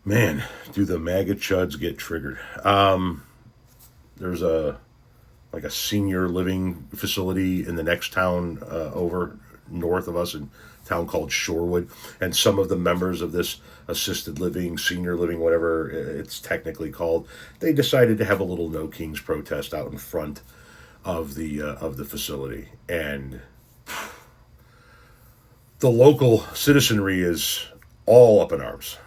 Man, do the MAGA chuds get triggered? There's a senior living facility in the next town over north of us, in a town called Shorewood, and some of the members of this assisted living, senior living, whatever it's technically called, they decided to have a little No Kings protest out in front of the facility, and the local citizenry is all up in arms.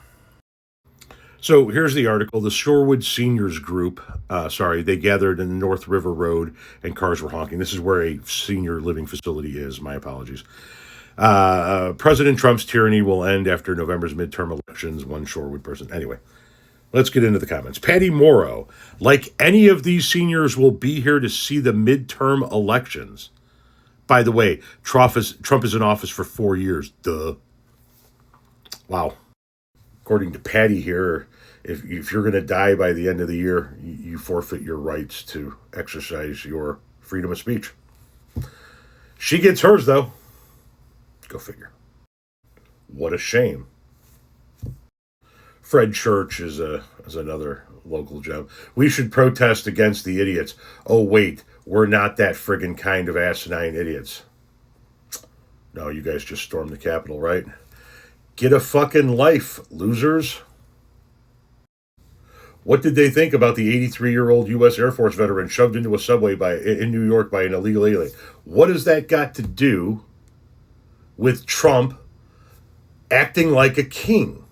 So here's the article. The Shorewood Seniors Group, they gathered in the North River Road and cars were honking. This is where a senior living facility is. My apologies. President Trump's tyranny will end after November's midterm elections, one Shorewood person. Anyway, let's get into the comments. Patty Morrow, like any of these seniors, will be here to see the midterm elections. By the way, Trump is in office for 4 years. Duh. Wow. According to Patty here, if you're going to die by the end of the year, you forfeit your rights to exercise your freedom of speech. She gets hers, though. Go figure. What a shame. Fred Church is another local gem. We should protest against the idiots. Oh, wait, we're not that friggin' kind of asinine idiots. No, you guys just stormed the Capitol, right? Get a fucking life, losers. What did they think about the 83-year-old U.S. Air Force veteran shoved into a subway in New York by an illegal alien? What has that got to do with Trump acting like a king?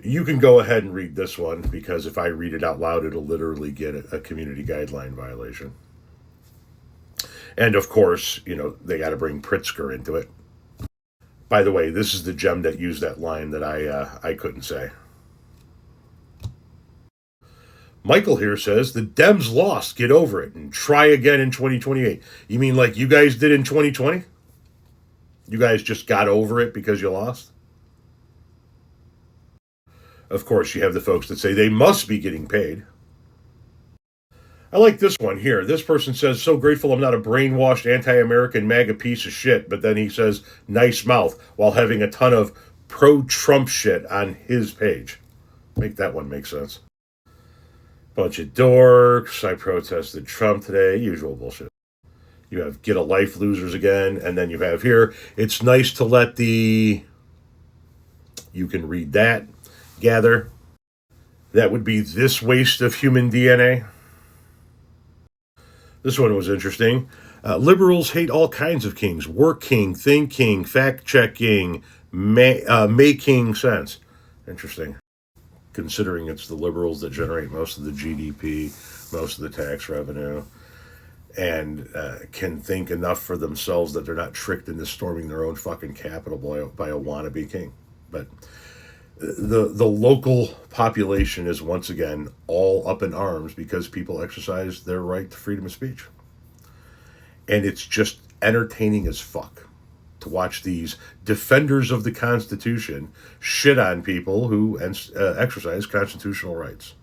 You can go ahead and read this one, because if I read it out loud, it'll literally get a community guideline violation. And of course, they got to bring Pritzker into it. By the way, this is the gem that used that line that I couldn't say. Michael here says, the Dems lost, get over it, and try again in 2028. You mean like you guys did in 2020? You guys just got over it because you lost? Of course, you have the folks that say they must be getting paid. I like this one here. This person says, so grateful I'm not a brainwashed anti-American MAGA piece of shit, but then he says, nice mouth, while having a ton of pro-Trump shit on his page. Make that one make sense. Bunch of dorks. I protested Trump today. Usual bullshit. You have get a life losers again, and then you have here, it's nice to let the... You can read that. Gather. That would be this waste of human DNA. This one was interesting. Liberals hate all kinds of kings. Work king, think king, fact check king, making sense. Interesting. Considering it's the liberals that generate most of the GDP, most of the tax revenue, and can think enough for themselves that they're not tricked into storming their own fucking capital by a wannabe king. But the local population is once again all up in arms because people exercise their right to freedom of speech. And it's just entertaining as fuck to watch these defenders of the Constitution shit on people who exercise constitutional rights.